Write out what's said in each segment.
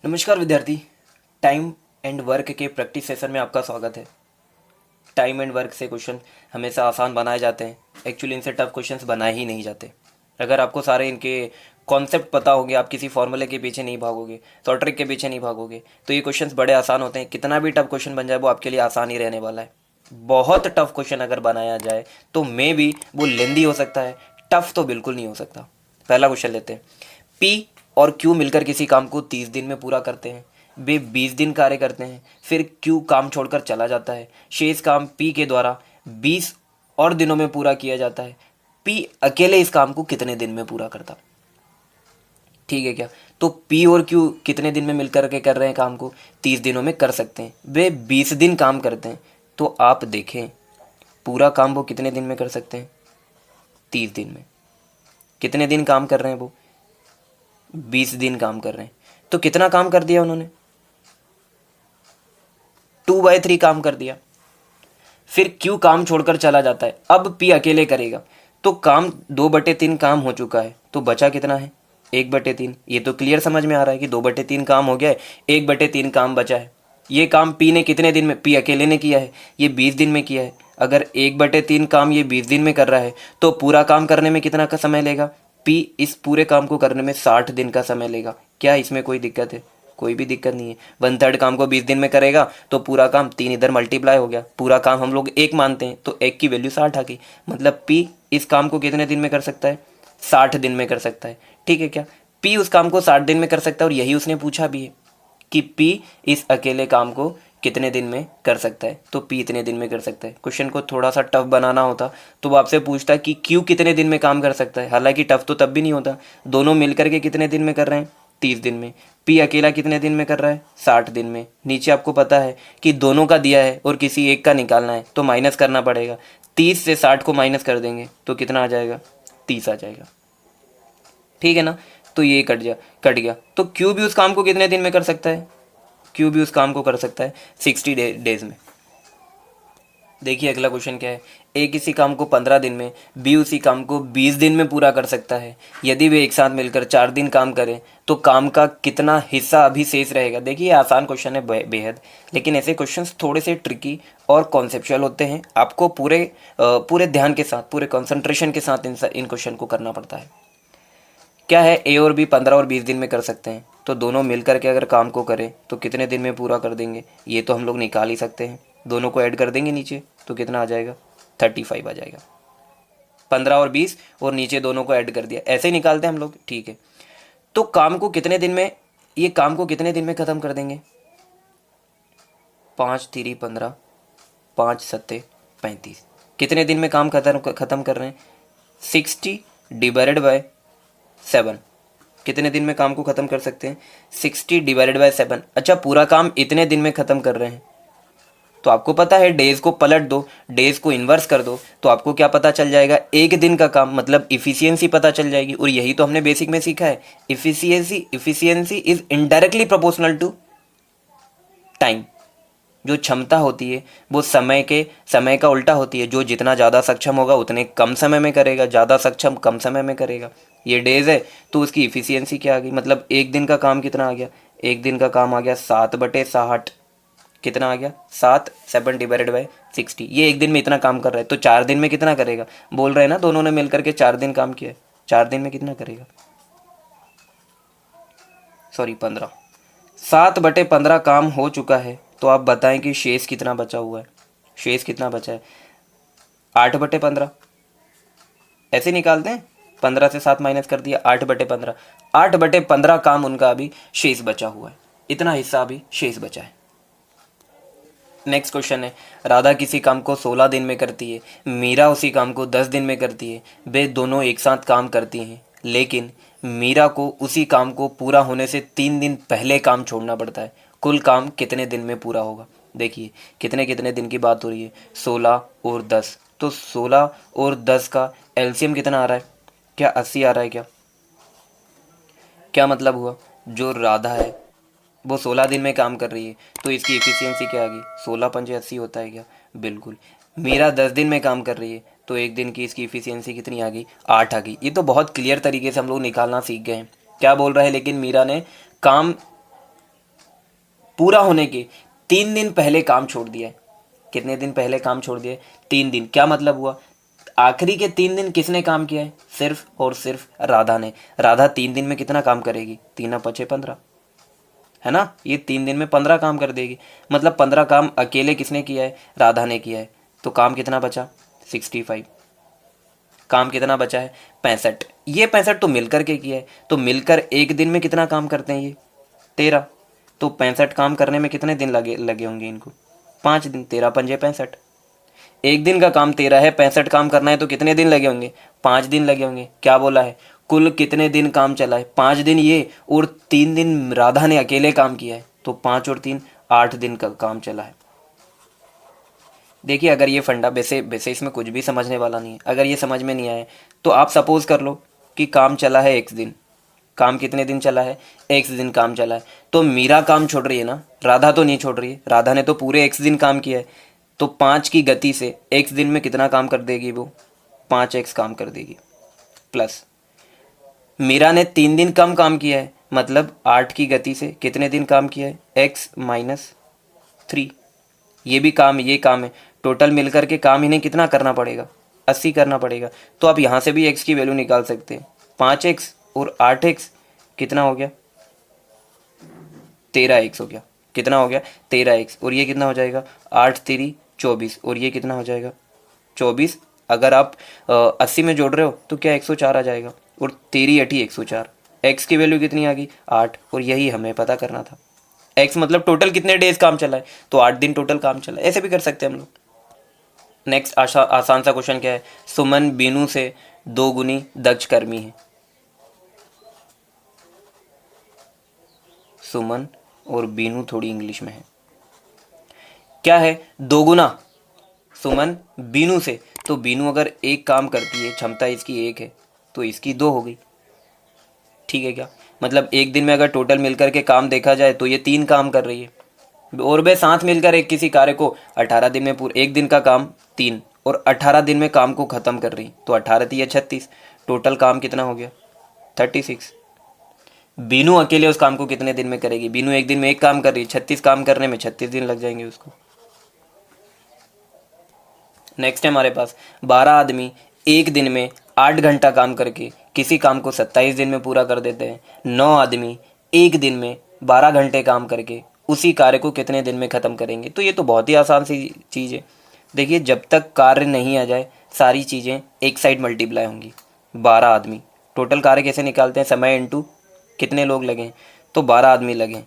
नमस्कार विद्यार्थी। Time and work के प्रैक्टिस सेशन में आपका स्वागत है। टाइम एंड वर्क से क्वेश्चन हमेशा आसान बनाए जाते हैं। एक्चुअली इनसे टफ क्वेश्चंस बनाए ही नहीं जाते। अगर आपको सारे इनके कॉन्सेप्ट पता होंगे, आप किसी फॉर्मूले के पीछे नहीं भागोगे, शॉर्ट ट्रिक के पीछे नहीं भागोगे, तो ये क्वेश्चंस बड़े आसान होते हैं। कितना भी टफ क्वेश्चन बन जाए वो आपके लिए आसान ही रहने वाला है। बहुत टफ क्वेश्चन अगर बनाया जाए तो मे भी वो लेंदी हो सकता है, टफ तो बिल्कुल नहीं हो सकता। पहला क्वेश्चन लेते हैं। पी और क्यू मिलकर किसी काम को 30 दिन में पूरा करते हैं। वे 20 दिन कार्य करते हैं, फिर क्यू काम छोड़कर चला जाता है। शेष काम पी के द्वारा 20 और दिनों में पूरा किया जाता है। पी अकेले इस काम को कितने दिन में पूरा करता? ठीक है क्या? तो पी और क्यू कितने दिन में मिलकर के कर रहे हैं काम को? 30 दिनों में कर सकते हैं। वे 20 दिन काम करते हैं, तो आप देखें पूरा काम वो कितने दिन में कर सकते हैं? 30 दिन में। कितने दिन काम कर रहे हैं वो? 20 दिन काम कर रहे हैं। तो कितना काम कर दिया उन्होंने? 2/3 काम कर दिया। फिर क्यू काम छोड़कर चला जाता है, अब पी अकेले करेगा, तो काम 2/3 काम हो चुका है, तो बचा कितना है? 1/3। ये तो क्लियर समझ में आ रहा है कि 2/3 काम हो गया है, 1/3 काम बचा है। ये काम पी ने कितने दिन में, पी अकेले ने किया है, ये 20 दिन में किया है। अगर 1/3 काम ये 20 दिन में कर रहा है तो पूरा काम करने में कितना का समय लेगा? पी इस पूरे काम को करने में 60 दिन का समय लेगा। क्या इसमें कोई दिक्कत है? कोई भी दिक्कत नहीं है। 1/3 काम को 20 दिन में करेगा तो पूरा काम 3 इधर मल्टीप्लाई हो गया, पूरा काम हम लोग 1 मानते हैं तो 1 की वैल्यू 60 आ गई। मतलब पी इस काम को कितने दिन में कर सकता है? 60 दिन में कर सकता है। ठीक है क्या? पी उस काम को 60 दिन में कर सकता है, और यही उसने पूछा भी है कि पी इस अकेले काम को कितने दिन में कर सकता है, तो पी इतने दिन में कर सकता है। क्वेश्चन को थोड़ा सा टफ बनाना होता तो वो आपसे पूछता कि क्यू कितने दिन में काम कर सकता है, हालांकि टफ तो तब भी नहीं होता। दोनों मिलकर के कितने दिन में कर रहे हैं? 30 दिन में। पी अकेला कितने दिन में कर रहा है? 60 दिन में। नीचे आपको पता है कि दोनों का दिया है और किसी एक का निकालना है, तो माइनस करना पड़ेगा। 30 से 60 को माइनस कर देंगे तो कितना आ जाएगा? 30 आ जाएगा। ठीक है ना? तो ये कट गया। तो क्यू भी उस काम को कितने दिन में कर सकता है? क्यू भी उस काम को कर सकता है 60 डेज में। देखिए अगला क्वेश्चन क्या है। ए किसी काम को 15 दिन में, बी उसी काम को 20 दिन में पूरा कर सकता है। यदि वे एक साथ मिलकर 4 दिन काम करें तो काम का कितना हिस्सा अभी शेष रहेगा? देखिए आसान क्वेश्चन है बेहद, लेकिन ऐसे क्वेश्चंस थोड़े से ट्रिकी और कॉन्सेप्चुअल होते हैं। आपको पूरे ध्यान के साथ, पूरे कंसंट्रेशन के साथ इन क्वेश्चन को करना पड़ता है। क्या है, ए और बी 15 और 20 दिन में कर सकते हैं, तो दोनों मिलकर के अगर काम को करें तो कितने दिन में पूरा कर देंगे? ये तो हम लोग निकाल ही सकते हैं। दोनों को ऐड कर देंगे नीचे तो कितना आ जाएगा? 35 आ जाएगा। 15 और 20 और नीचे दोनों को ऐड कर दिया, ऐसे ही निकालते हैं हम लोग। ठीक है, तो काम को कितने दिन में, ये काम को कितने दिन में ख़त्म कर देंगे? 5×3 = 15, 5×7 = 35। कितने दिन में काम खत्म कर रहे हैं? 60/7। कितने दिन में काम को ख़त्म कर सकते हैं? 60/7। अच्छा, पूरा काम इतने दिन में ख़त्म कर रहे हैं, तो आपको पता है डेज को पलट दो, डेज को इन्वर्स कर दो, तो आपको क्या पता चल जाएगा? एक दिन का काम, मतलब इफिशियंसी पता चल जाएगी। और यही तो हमने बेसिक में सीखा है, efficiency is indirectly proportional to time. जो क्षमता होती है वो समय का उल्टा होती है। जो जितना ज़्यादा सक्षम होगा उतने कम समय में करेगा, ज़्यादा सक्षम कम समय में करेगा। ये डेज है तो उसकी इफिशियंसी क्या आ गई? मतलब एक दिन का काम कितना आ गया? एक दिन का काम आ गया 7/60। कितना आ गया? 7, 7/60। ये एक दिन में इतना काम कर रहा है, तो 4 दिन में कितना करेगा? बोल रहे हैं ना, दोनों ने मिलकर के 4 दिन काम किया है। 4 दिन में कितना करेगा? सॉरी, 15। 7/15 काम हो चुका है, तो आप बताएं कि शेष कितना बचा हुआ है? शेष कितना बचा है? 8/15। ऐसे निकालते हैं, 15 से 7 माइनस कर दिया, 8/15। 8/15 काम उनका अभी शेष बचा हुआ है, इतना हिस्सा अभी शेष बचा है। नेक्स्ट क्वेश्चन है, राधा किसी काम को 16 दिन में करती है, मीरा उसी काम को 10 दिन में करती है। वे दोनों एक साथ काम करती हैं, लेकिन मीरा को उसी काम को पूरा होने से 3 दिन पहले काम छोड़ना पड़ता है। कुल काम कितने दिन में पूरा होगा? देखिए कितने कितने दिन की बात हो रही है, 16 और 10। तो 16 और 10 का एलसीएम कितना आ रहा है? क्या 80 आ रहा है क्या? क्या मतलब हुआ? जो राधा है वो 16 दिन में काम कर रही है, तो इसकी एफिशिएंसी क्या आ गई? 16×5 = 80 होता है क्या? बिल्कुल। मीरा 10 दिन में काम कर रही है, तो एक दिन की इसकी एफिशिएंसी कितनी आ गई? 8 आ गई। ये तो बहुत क्लियर तरीके से हम लोग निकालना सीख गए हैं। क्या बोल रहा है, लेकिन मीरा ने काम पूरा होने के 3 दिन पहले काम छोड़ दिया है। कितने दिन पहले काम छोड़ दिया है? 3 दिन। क्या मतलब हुआ? आखिरी के 3 दिन किसने काम किया है? सिर्फ और सिर्फ राधा ने। राधा 3 दिन में कितना काम करेगी? 3 × 5 = 15, है ना? ये 3 दिन में 15 काम कर देगी। मतलब 15 काम अकेले किसने किया है? राधा ने किया है। तो काम कितना बचा? 65। काम कितना बचा है? 65। ये 65 तो मिलकर के किया है। तो मिलकर एक दिन में कितना काम करते हैं ये? 13। तो 65 काम करने में कितने दिन लगे लगे होंगे इनको? 5 दिन। 13 × 5 = 65। एक दिन का काम 13 है, 65 काम करना है तो कितने दिन लगे होंगे? 5 दिन लगे होंगे। क्या बोला है? कुल कितने दिन काम चला है? 5 दिन ये, और 3 दिन राधा ने अकेले काम किया है। तो 5 और 3 8 दिन का काम चला है। देखिए, अगर ये फंडा वैसे वैसे इसमें कुछ भी समझने वाला नहीं है। अगर ये समझ में नहीं आए तो आप सपोज कर लो कि काम चला है x दिन। काम कितने दिन चला है? x दिन काम चला है। तो मीरा काम छोड़ रही है ना, राधा तो नहीं छोड़ रही है। राधा ने तो पूरे x दिन काम किया है। तो 5 की गति से x दिन में कितना काम कर देगी वो? 5x काम कर देगी। प्लस मीरा ने 3 दिन कम काम किया है, मतलब 8 की गति से कितने दिन काम किया है? x - 3। ये भी काम, ये काम है। टोटल मिलकर के काम इन्हें कितना करना पड़ेगा? 80 करना पड़ेगा। तो आप यहाँ से भी x की वैल्यू निकाल सकते हैं। 5x और 8x कितना हो गया? 13x हो गया। कितना हो गया? 13x। और ये कितना हो जाएगा? 8×3 = 24। और ये कितना हो जाएगा? 24। अगर आप 80 में जोड़ रहे हो तो क्या 104 आ जाएगा। और 13×8 = 104। x की वैल्यू कितनी आ गई? 8। और यही हमें पता करना था। x मतलब टोटल कितने डेज काम चला है? तो 8 दिन टोटल काम चला है। ऐसे भी कर सकते हैं हम लोग। नेक्स्ट आसान सा क्वेश्चन क्या है? सुमन बीनू से 2 गुनी दक्ष कर्मी है। सुमन और बीनू थोड़ी इंग्लिश में है। क्या है? 2 गुना सुमन बीनू से। तो बीनू अगर एक काम करती है, क्षमता इसकी 1 है, तो इसकी 2 हो गई। ठीक है क्या? मतलब एक दिन में अगर टोटल मिलकर के काम देखा जाए तो ये 3 काम कर रही है, और वे साथ मिलकर एक किसी कार्य को 18 दिन में पूरे, एक दिन का काम 3 और 18 दिन में काम को ख़त्म कर रही। तो 18 × 3 = 36। टोटल काम कितना हो गया? 36। बीनू अकेले उस काम को कितने दिन में करेगी? बीनू एक दिन में एक काम कर रही है, 36 काम करने में 36 दिन लग जाएंगे उसको। नेक्स्ट है हमारे पास 12 आदमी एक दिन में 8 घंटा काम करके किसी काम को 27 दिन में पूरा कर देते हैं। 9 आदमी एक दिन में 12 घंटे काम करके उसी कार्य को कितने दिन में ख़त्म करेंगे? तो ये तो बहुत ही आसान सी चीज़ है। देखिए, जब तक कार्य नहीं आ जाए सारी चीज़ें एक साइड मल्टीप्लाई होंगी। 12 आदमी, टोटल कार्य कैसे निकालते हैं? समय इंटू कितने लोग लगे, तो 12 आदमी लगे,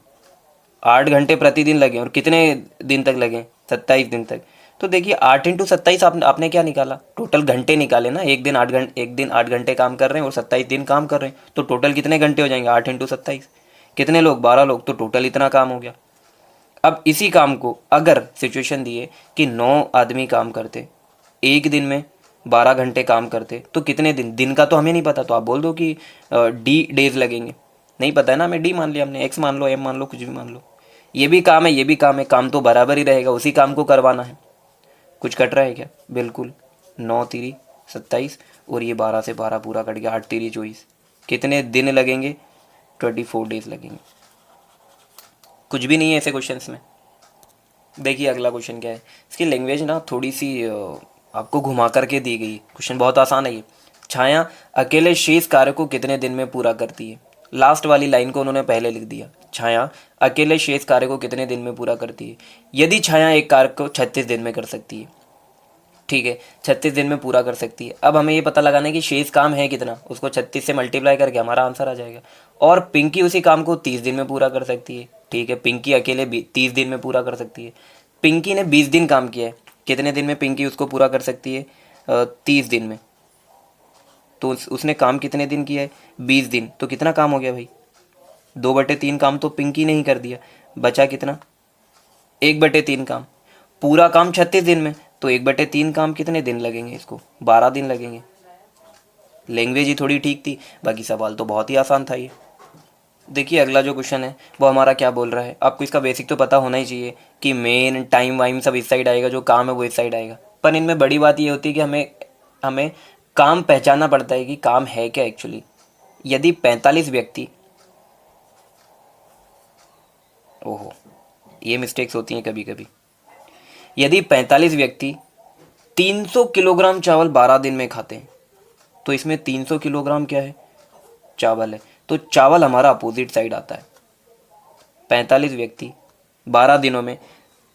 8 घंटे प्रतिदिन लगे, और कितने दिन तक लगे? 27 दिन तक। तो देखिए, 8 × 27 आपने क्या निकाला? टोटल घंटे निकाले ना। एक दिन 8 घंटे काम कर रहे हैं और 27 दिन काम कर रहे हैं, तो टोटल कितने घंटे हो जाएंगे? 8 × 27। कितने लोग? 12 लोग, तो टोटल इतना काम हो गया। अब इसी काम को अगर सिचुएशन दिए कि 9 आदमी काम करते, एक दिन में 12 घंटे काम करते, तो कितने दिन? दिन का तो हमें नहीं पता, तो आप बोल दो कि डी डेज लगेंगे। नहीं पता है ना हमें, डी मान लिया हमने, एक्स मान लो, एम मान लो, कुछ भी मान लो। ये भी काम है, ये भी काम है, काम तो बराबर ही रहेगा, उसी काम को करवाना है। कुछ कट रहा है क्या? बिल्कुल। 9×3 = 27, और ये 12 से 12 पूरा कट गया, 8×3 = 24। कितने दिन लगेंगे? 24 डेज लगेंगे। कुछ भी नहीं है ऐसे क्वेश्चंस में। देखिए अगला क्वेश्चन क्या है। इसकी लैंग्वेज ना थोड़ी सी आपको घुमा करके दी गई। क्वेश्चन बहुत आसान है ये। छाया अकेले शेष कार्य को कितने दिन में पूरा करती है? लास्ट वाली लाइन को उन्होंने पहले लिख दिया। छाया अकेले शेष कार्य को कितने दिन में पूरा करती है? यदि छाया एक कार्य को 36 दिन में कर सकती है, ठीक है, 36 दिन में पूरा कर सकती है। अब हमें ये पता लगाना है कि शेष काम है कितना, उसको 36 से मल्टीप्लाई करके हमारा आंसर आ जाएगा। और पिंकी उसी काम को 30 दिन में पूरा कर सकती है, ठीक है, पिंकी अकेले 30 दिन में पूरा कर सकती है। पिंकी ने 20 दिन काम किया है, कितने दिन में पिंकी उसको पूरा कर सकती है? 30 दिन में। तो उसने काम कितने दिन किया है? 20 दिन। तो कितना काम हो गया भाई? 2/3 काम तो पिंकी ने ही कर दिया, बचा कितना? 1/3 काम। पूरा काम 36 दिन में, तो 1/3 काम कितने दिन लगेंगे? इसको 12 दिन लगेंगे। लैंग्वेज ही थोड़ी ठीक थी, बाकी सवाल तो बहुत ही आसान था ये। देखिए अगला जो क्वेश्चन है वो हमारा क्या बोल रहा है। आपको इसका बेसिक तो पता होना ही चाहिए कि मेन टाइम वाइम सब इस साइड आएगा, जो काम है वो इस साइड आएगा। पर इनमें बड़ी बात ये होती है कि हमें हमें काम पहचानना पड़ता है कि काम है क्या एक्चुअली। यदि 45 व्यक्ति, ओहो, ये मिस्टेक्स होती हैं कभी कभी। यदि 45 व्यक्ति 300 किलोग्राम चावल 12 दिन में खाते हैं, तो इसमें 300 किलोग्राम क्या है, चावल है, तो चावल हमारा अपोजिट साइड आता है। 45 व्यक्ति 12 दिनों में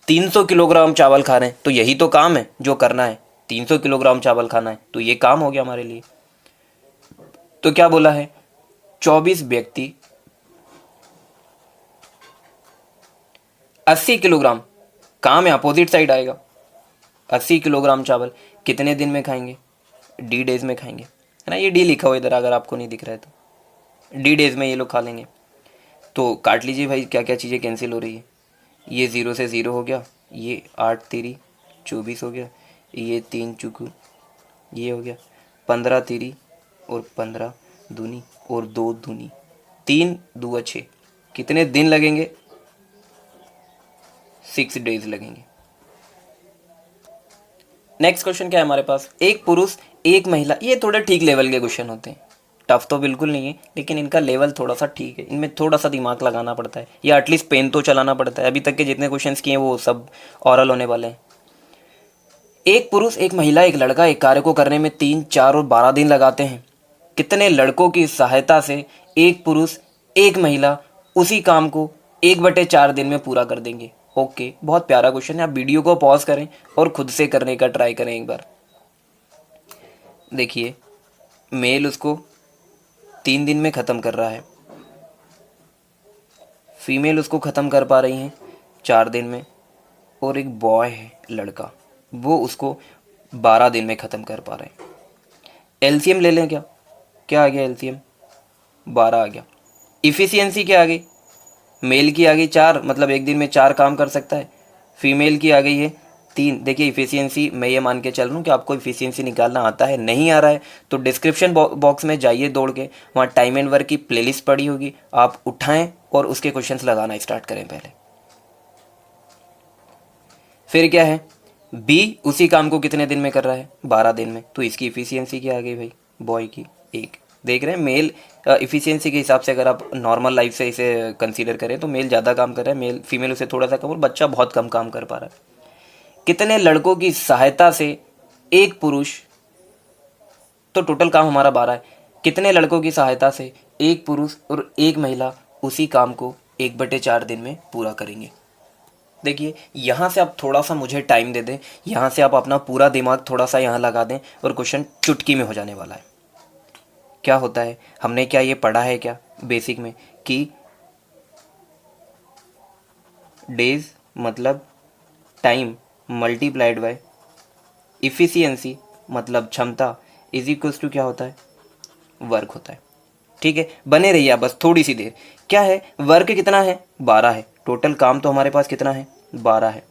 300 किलोग्राम चावल खा रहे हैं, तो यही तो काम है जो करना है, 300 किलोग्राम चावल खाना है, तो ये काम हो गया हमारे लिए। तो क्या बोला है, 24 व्यक्ति 80 किलोग्राम, काम है अपोजिट साइड आएगा। 80 किलोग्राम चावल कितने दिन में खाएंगे, डी डेज में खाएंगे, है ना। ये डी लिखा हुआ इधर, अगर आपको नहीं दिख रहा है तो डी डेज में ये लोग खा लेंगे। तो काट लीजिए भाई, क्या क्या चीज़ें कैंसिल हो रही है। ये 0 से 0 हो गया, ये 8 तिरी 24 हो गया, ये 3 चुकू ये हो गया, 15 तिरी और 15 दूनी और 2 दूनी, 3 दूआ 6, कितने दिन लगेंगे, 6 डेज लगेंगे। नेक्स्ट क्वेश्चन क्या है हमारे पास, एक पुरुष एक महिला, ये थोड़े ठीक लेवल के क्वेश्चन होते हैं, टफ तो बिल्कुल नहीं है, लेकिन इनका लेवल थोड़ा सा ठीक है, इनमें थोड़ा सा दिमाग लगाना पड़ता है, या एटलीस्ट पेन तो चलाना पड़ता है। अभी तक के जितने क्वेश्चंस किए हैं वो सब ऑरल होने वाले हैं। एक पुरुष एक महिला एक लड़का एक कार्य को करने में 3, 4 और 12 दिन लगाते हैं, कितने लड़कों की सहायता से एक पुरुष एक महिला उसी काम को 1/4 दिन में पूरा कर देंगे। ओके, बहुत प्यारा क्वेश्चन है, आप वीडियो को पॉज करें और खुद से करने का ट्राई करें एक बार। देखिए, मेल उसको 3 दिन में ख़त्म कर रहा है, फीमेल उसको ख़त्म कर पा रही हैं 4 दिन में, और एक बॉय है लड़का, वो उसको 12 दिन में ख़त्म कर पा रहे हैं। एलसीएम ले लें क्या, क्या आ गया एलसीएम, 12 आ गया। इफ़िशियंसी क्या आ गई, मेल की आ गई 4, मतलब एक दिन में 4 काम कर सकता है, फीमेल की आ गई है 3। देखिए इफ़िशियंसी, मैं ये मान के चल रहा हूँ कि आपको इफ़िशियंसी निकालना आता है, नहीं आ रहा है तो डिस्क्रिप्शन बॉक्स में जाइए दौड़ के, वहाँ टाइम एंड वर्क की प्लेलिस्ट पड़ी होगी, आप उठाएं और उसके क्वेश्चंस लगाना स्टार्ट करें पहले। फिर क्या है, बी उसी काम को कितने दिन में कर रहा है, 12 दिन में, तो इसकी इफ़िशियंसी क्या आ गई भाई, बॉय की 1। देख रहे हैं, मेल इफ़िशियंसी के हिसाब से अगर आप नॉर्मल लाइफ से इसे कंसीडर करें तो मेल ज़्यादा काम कर रहा है, मेल फीमेल उसे थोड़ा सा कम, और बच्चा बहुत कम काम कर पा रहा है। कितने लड़कों की सहायता से एक पुरुष, तो टोटल काम हमारा 12 है, कितने लड़कों की सहायता से एक पुरुष और एक महिला उसी काम को 1/4 दिन में पूरा करेंगे। देखिए, यहाँ से आप थोड़ा सा मुझे टाइम दे दें, यहाँ से आप अपना पूरा दिमाग थोड़ा सा यहाँ लगा दें और क्वेश्चन चुटकी में हो जाने वाला है। क्या होता है, हमने क्या ये पढ़ा है क्या बेसिक में कि डेज मतलब टाइम मल्टीप्लाइड बाय इफ़िशियंसी मतलब क्षमता इज इक्वल्स टू क्या होता है, वर्क होता है। ठीक है, बने रहिए आप बस थोड़ी सी देर। क्या है, वर्क कितना है, 12 है, टोटल काम तो हमारे पास कितना है, 12 है।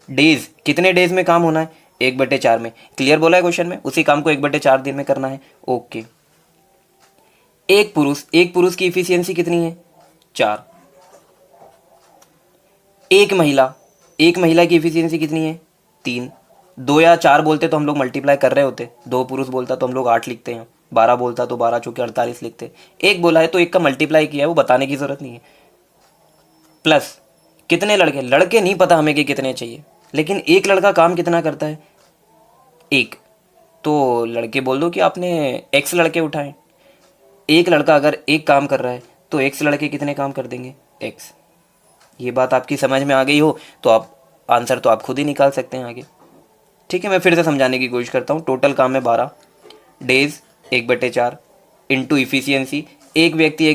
डेज, कितने डेज में काम होना है, 1/4 में, क्लियर बोला है क्वेश्चन में, उसी काम को 1/4 दिन में करना है। ओके, एक पुरुष की इफिशियंसी कितनी है, 4। एक महिला की इफिशियंसी कितनी है, 3। 2 या 4 बोलते तो हम लोग मल्टीप्लाई कर रहे होते, 2 पुरुष बोलता तो हम लोग 8 लिखते हैं, 12 बोलता तो 12 चौके 48 लिखते, एक बोला है तो एक का मल्टीप्लाई किया है, वो बताने की जरूरत नहीं है। प्लस कितने लड़के, लड़के नहीं पता हमें कि कितने चाहिए, लेकिन एक लड़का काम कितना करता है, 1, तो लड़के बोल दो कि आपने x लड़के उठाए। एक लड़का अगर एक काम कर रहा है तो x लड़के कितने काम कर देंगे, x। ये बात आपकी समझ में आ गई हो तो आप आंसर तो आप खुद ही निकाल सकते हैं आगे। ठीक है, मैं फिर से समझाने की कोशिश करता हूँ। टोटल काम है 12, डेज 1/4 इंटू इफिशियंसी, एक व्यक्ति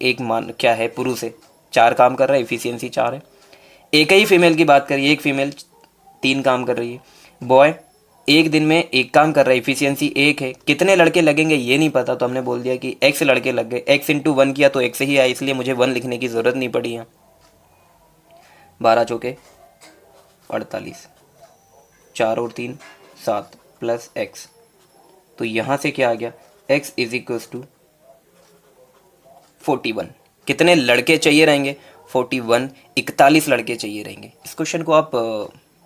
एक मान क्या है, पुरुष है, 4 काम कर रहा है, इफिशियंसी 4 है। एक ही फीमेल की बात करिए, एक फीमेल 3 काम कर रही है। बॉय एक दिन में 1 काम कर रहा है, इफिशियंसी 1 है। कितने लड़के लगेंगे ये नहीं पता, तो हमने बोल दिया कि x लड़के लग गए, x इंटू 1 किया तो x ही आया, इसलिए मुझे 1 लिखने की ज़रूरत नहीं पड़ी है। 12 चौके 48, 4 और 3 7 प्लस x, तो यहाँ से क्या आ गया, x इज इक्वल्स टू 41। कितने लड़के चाहिए रहेंगे, 41, 41 लड़के चाहिए रहेंगे। इस क्वेश्चन को आप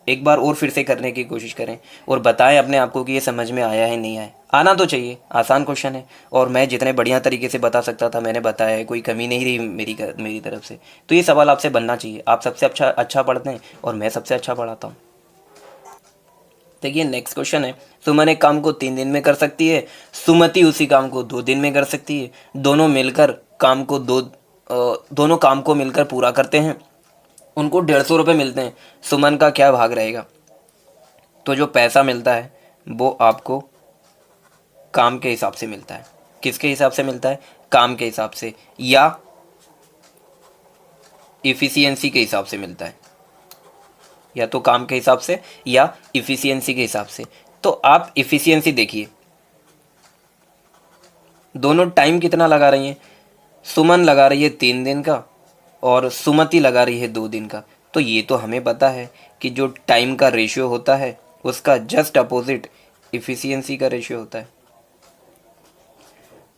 एक बार और फिर से करने की कोशिश करें और बताएं अपने आप को कि ये समझ में आया है नहीं आया। आना तो चाहिए, आसान क्वेश्चन है और मैं जितने बढ़िया तरीके से बता सकता था मैंने बताया है, कोई कमी नहीं रही मेरी तरफ से। तो ये सवाल आपसे बनना चाहिए। आप सबसे अच्छा पढ़ते हैं और मैं सबसे अच्छा पढ़ाता हूँ। देखिए नेक्स्ट क्वेश्चन है, सुमन एक काम को 3 दिन में कर सकती है, सुमति उसी काम को 2 दिन में कर सकती है। दोनों काम को मिलकर पूरा करते हैं, उनको 150 रुपये मिलते हैं। सुमन का क्या भाग रहेगा? तो जो पैसा मिलता है वो आपको काम के हिसाब से मिलता है। किसके हिसाब से मिलता है? काम के हिसाब से या इफ़िशियंसी के हिसाब से मिलता है। या तो काम के हिसाब से या इफ़िशियंसी के हिसाब से। तो आप इफ़िशियंसी देखिए, दोनों टाइम कितना लगा रही हैं? सुमन लगा रही है 3 दिन का और सुमति लगा रही है 2 दिन का। तो ये तो हमें पता है कि जो टाइम का रेशियो होता है उसका जस्ट अपोजिट इफ़िशियंसी का रेशियो होता है।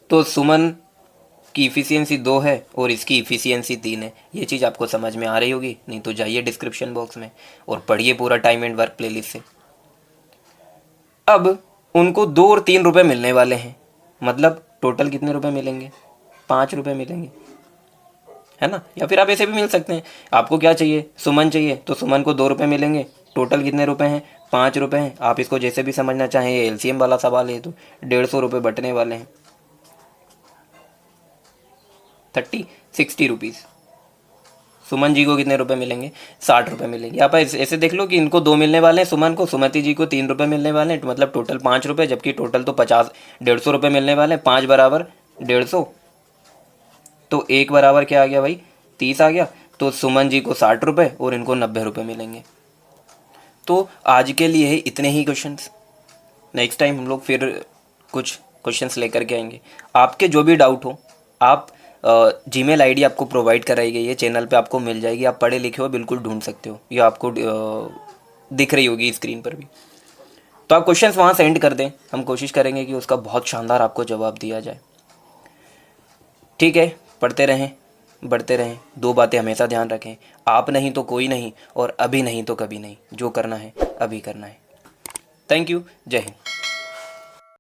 तो सुमन की इफ़िशियंसी 2 है और इसकी इफ़िशियंसी 3 है। ये चीज़ आपको समझ में आ रही होगी, नहीं तो जाइए डिस्क्रिप्शन बॉक्स में और पढ़िए पूरा टाइम एंड वर्क प्लेलिस्ट से। अब उनको 2 और 3 रुपये मिलने वाले हैं, मतलब टोटल कितने रुपए मिलेंगे? 5 रुपये मिलेंगे, है ना। या फिर आप ऐसे भी मिल सकते हैं, आपको क्या चाहिए? सुमन चाहिए तो सुमन को 2 रुपये मिलेंगे। टोटल कितने रुपए हैं? 5 रुपये हैं। आप इसको जैसे भी समझना चाहें, ये एलसीएम वाला सवाल है तो 150 रुपये बटने वाले हैं। 60 रुपीज़। सुमन जी को कितने रुपए मिलेंगे? 60 रुपये मिलेंगे। आप ऐसे देख लो कि इनको 2 मिलने वाले हैं सुमन को, सुमति जी को 3 रुपये मिलने वाले हैं, तो मतलब टोटल 5 रुपये, जबकि टोटल तो 150 रुपये मिलने वाले हैं। 5 बराबर 150, तो 1 बराबर क्या आ गया भाई? 30 आ गया। तो सुमन जी को 60 रुपये और इनको 90 रुपये मिलेंगे। तो आज के लिए है इतने ही क्वेश्चंस। नेक्स्ट टाइम हम लोग फिर कुछ क्वेश्चंस लेकर के आएंगे। आपके जो भी डाउट हो, आप जीमेल आईडी आपको प्रोवाइड कराई गई है, चैनल पे आपको मिल जाएगी। आप पढ़े लिखे हो बिल्कुल ढूंढ सकते हो, या आपको दिख रही होगी स्क्रीन पर भी। तो आप क्वेश्चंस वहाँ सेंड कर दें, हम कोशिश करेंगे कि उसका बहुत शानदार आपको जवाब दिया जाए। ठीक है, पढ़ते रहें, बढ़ते रहें। 2 बातें हमेशा ध्यान रखें, आप नहीं तो कोई नहीं, और अभी नहीं तो कभी नहीं। जो करना है अभी करना है। थैंक यू, जय हिंद।